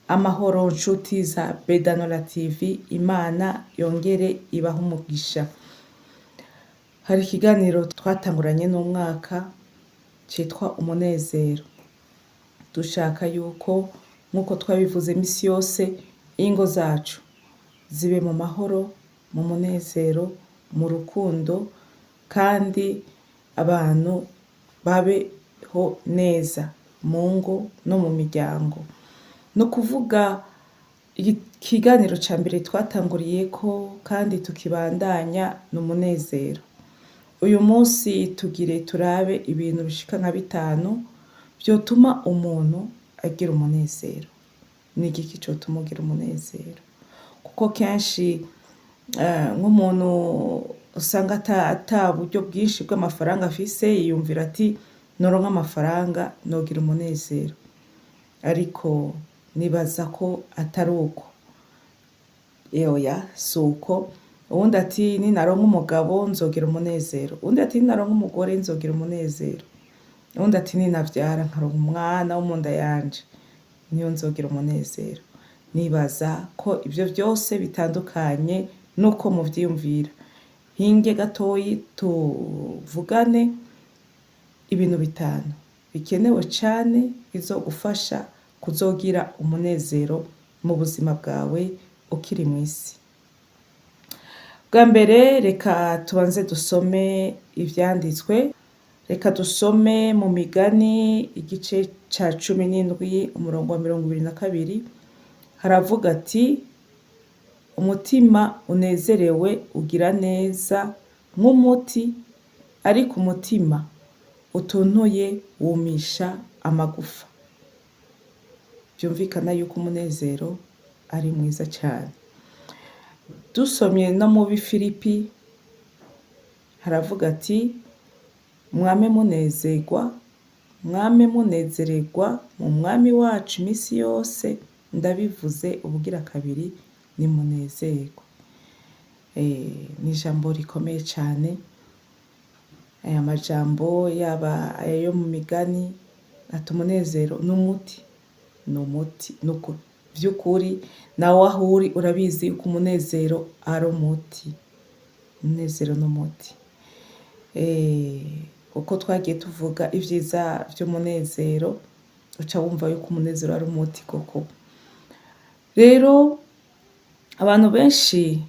Amahoro nshuti za Bedanora TV, Imana yongere ibahe umugisha. Hari ikiganiro twatanguranye n'umwaka citwa umunezero. Dushaka yuko nk'uko twabivuze imisi yose, ingo zacu zibe mu mahoro, mu munezero, mu rukundo, kandi abantu babeho neza mu ngo no mu miryango. No kuvuga ikiganiro ca mbere twatanguriyeko kandi tukibandanya n'umunezero. Uyu munsi tugire turabe ibintu bishika nka 5 vyotuma umuntu agira umunezero. Ni igiki cotuma ugira umunezero? Kuko kenshi nk'umuntu usanga ata buryo bwinshi bw'amafaranga afise, yiyumvira ati noronka amafaranga nogira umunezero. Ariko nibaza ko atari uko. Oya, si uko. Uwundi ati ninaronka umugabo nzogira umunezero. Uwundi ati ninaronka umugore nzogira umunezero. Uwundi ati ninavyara nkaronka umwana wo munda yanje niyo nzogira umunezero. Nibaza ko ivyo vyose bitandukanye nuko muvyiyumvira. Hinge gatoyi tuvugane ibintu 5 bikenewe cane bizogufasha kuzogira umunezero mu buzima bwawe ukiri mw'isi. Bwa mbere reka tubanze dusome ivyanditswe. Reka dusome mu Migani igice ca 17 umurongo wa 22. Haravuga ati umutima unezerewe ugira neza nk'umuti, ariko umutima utuntuye wumisha amagufa. Vyumvikana yuko umunezero ari mwiza cane. Dusomye no mu Bifilipi haravuga ati mwame munezerwa, mwame munezererwa mu mwami wacu imisi yose, ndabivuze ubugira kabiri nimunezerwe. Ni ijambo rikomeye cane. Aya majambo yaba ayo mu Migani ati umunezero n'umuti. N'umuti nuko vy'ukuri nawe aho uri urabizi yuko umunezero ari umuti. Umunezero n'umuti. Uko twagiye tuvuga ivyiza vy'umunezero uca wumva yuko umunezero ari umuti koko. Rero abantu benshi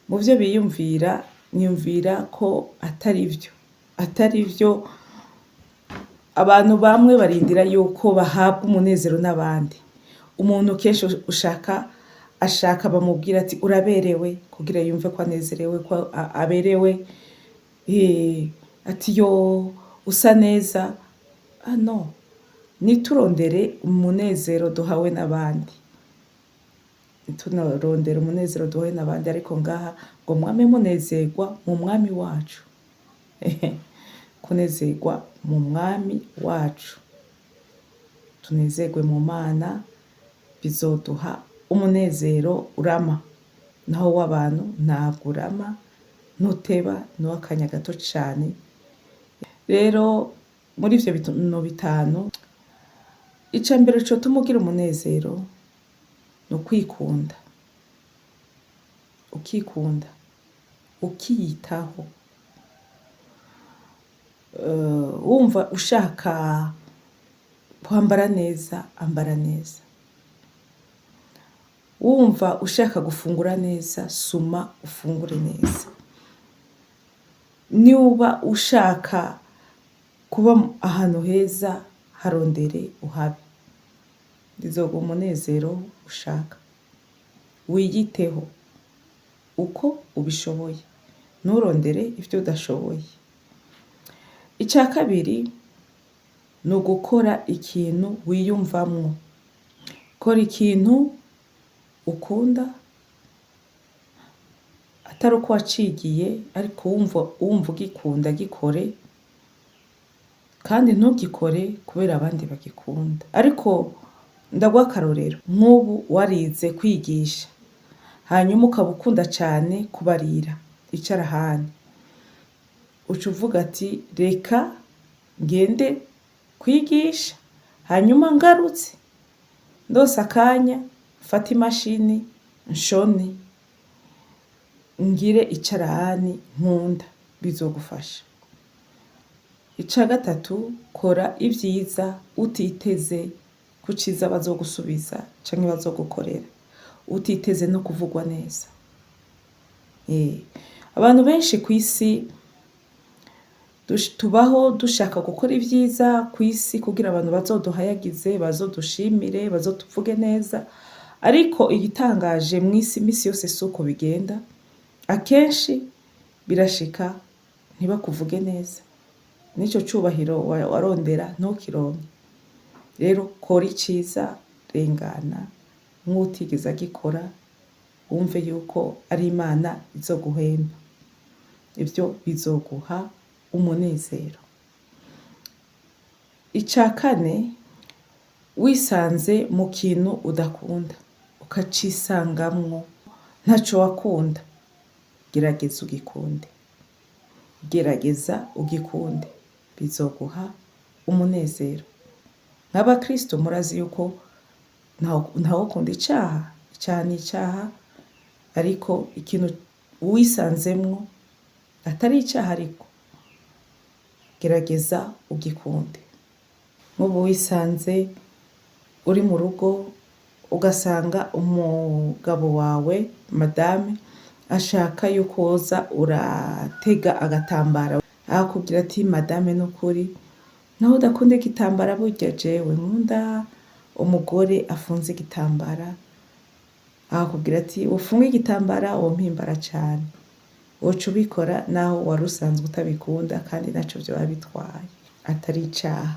mu vyo biyumvira niyumvira ko atari vyo. Abantu bamwe barindira yuko bahabwa umunezero n'abandi. Umuntu kenshi ashaka bamubwira ati uraberewe, kugira yumve ko anezerewe, ko aberewe. Ati yo usa neza. No, niturondere umunezero duhawe n'abandi. Niturondere umunezero duhawe n'abandi, ariko ngaha ngo mwame munezerwa mu mwami wacu. Kunezerwa mu mwami wacu. Tunezerwe mu Mana, bizoduha umunezero urama. Naho w'abantu ntabwo urama, ntuteba, n'uw'akanya gato cane. Rero muri ivyo bintu 5, ica mbere cotuma ugira umunezero ni ukwikunda. Ukikunda, ukiyitaho. Wumva ushaka kwambara neza, ambara neza. Wumva ushaka gufungura neza, suma ufungure neza. Niba ushaka kuba ahantu heza, harondere uhabe. Bizoguha umunezero ushaka. Wiyiteho uko ubishoboye. Nturondere ivyo udashoboye. Ica kabiri ni ugukora ikintu wiyumvamwo. Kora ikintu ukunda, atari uko wacigiye, ariko wumva ugikunda gikore, kandi ntugikore kubera abandi bagikunda. Ariko ndaguha akarorero. Nk'ubu warize kwigisha, hanyuma ukaba ukunda cane kubarira, icarahani. Uca uvuga ati reka ngende kwigisha, hanyuma ngarutse ndose akanya mfate imashini nshone ngire icarahani nkunda bizogufasha. Ica gatatu, kora ivyiza utiteze ku ciza bazogusubiza canke bazogukorera, utiteze no kuvugwa neza. Abantu benshi kw'isi tubaho dushaka gukora ivyiza kw'isi kugira abantu bazoduhayagize, bazodushimire, bazotuvuge neza, ariko igitangaje mw'isi imisi yose suko bigenda. Akenshi birashika ntibakuvuge neza, n'ico cubahiro warondera ntukironke. Rero kora iciza, rengana nk'uwutigeze agikora, wumve yuko ari Imana izoguhemba. Ivyo bizoguha umunezero. Ica kane, wisanze mu kintu udakunda ukacisangamwo ntaco wakunda, gerageza ugikunde. Gerageza ugikunde, bizoguha umunezero. Nk'abakristo murazi yuko ntawokunda icaha, icaha ni icaha, ariko ikintu wisanzemwo atari icaha ariko gerageza ugikunde. Nk'ubu wisanze uri mu rugo ugasanga umugabo wawe madame ashaka yuko woza uratega agatambara, akakubwira ati madame nukuri naho udakunda igitambara burya jewe nkunda umugore afunze igitambara, akakubwira ati ufunge igitambara wompimbara cane. Woca ubikora naho wari usanzwe utabikunda kandi ntaco vyoba bitwaye, atari icaha.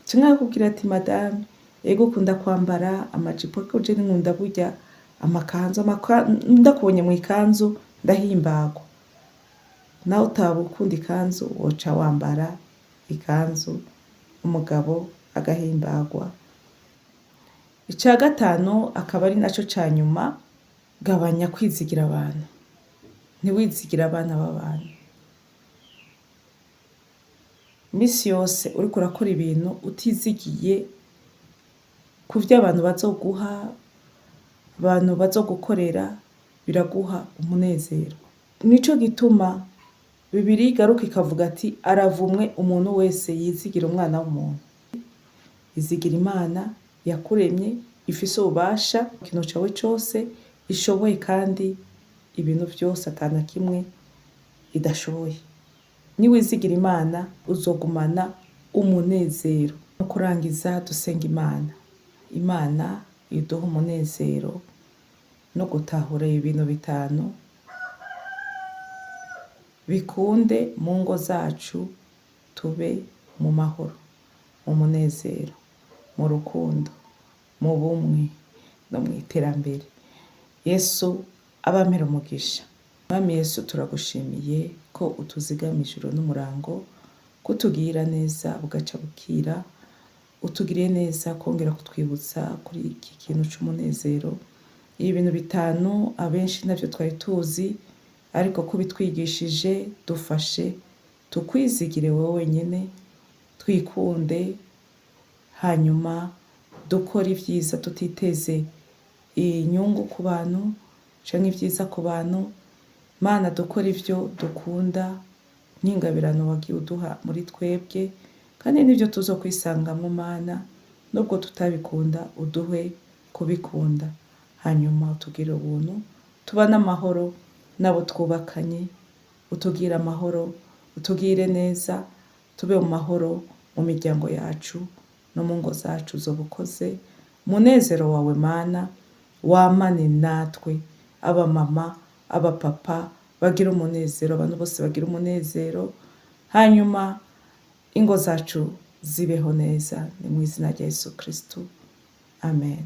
Canke akakubwira ati madame ego ukunda kwambara amajipo ariko je nkunda burya amakanzu, ndakubonye mw'ikanzu ndahimbagwa. Nawe utaba ukunda ikanzu woca wambara ikanzu, umugabo agahimbagwa. Ica gatanu akaba ari naco ca nyuma, gabanya kwizigira abantu. Ntiwizigire abana b'abantu. Imisi yose uriko urakora ibintu utizigiye kuvyo abantu bazoguha, abantu bazogukorera, biraguha umunezero. Nico gituma Bibiliya igaruka ikavuga ati aravumwe umuntu wese yizigira umwana w'umuntu. Izigira Imana yakuremye, ifise ububasha ku kintu cawe cose, ishoboye kandi ibintu vyose ata na kimwe idashoboye. Niwizigira Imana uzogumana umunezero. Mu kurangiza dusenga Imana. Imana iduha umunezero no gutahura ibintu bitanu bikunde mu ngo zacu tube mu mahoro, mu munezero, mu rukundo, mu bumwe no mw'iterambere. Yesu abampere umugisha. Mwami Yesu turagushimiye ko utuzigama ijoro n'umurango, ko utugirira neza bugaca bukira, utugiriye neza kongera kutwibutsa kuri iki kintu c'umunezero. Ibi bintu bitanu abenshi ntavyo twari tuzi, ariko ko bitwigishije dufashe tukwizigire wowe nyene, twikunde, hanyuma dukore ivyiza tutiteze inyungu ku bantu canke ivyiza ku bantu. Mana dukore ivyo dukunda n'ingabirano wagiye uduha muri twebwe, kandi nivyo tuzokwisangamwo Mana, nubwo tutabikunda uduhe kubikunda. Hanyuma utugirire ubuntu, tubane amahoro n'abo twubakanye, utugire amahoro, utugire neza, tube mu mahoro mu miryango yacu no mu ngo zacu uzoba ukoze. Umunezero wawe Mana wamane natwe, abamama, abapapa bagira umunezero, abantu bose bagira umunezero, hanyuma ingo zacu zibeho neza. Ni mw'izina rya Yesu Kristo, amen.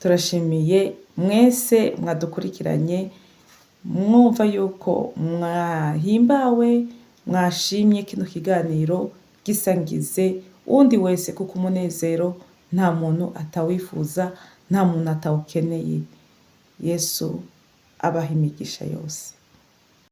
Turashimiye mwese mwadukurikiranye, mwumva yuko mwahimbawe, mwashimye kino kiganiro, gisangize uwundi wese, kuko umunezero nta muntu atawifuza, nta muntu atawukeneye. Yesu abaha imigisha yose.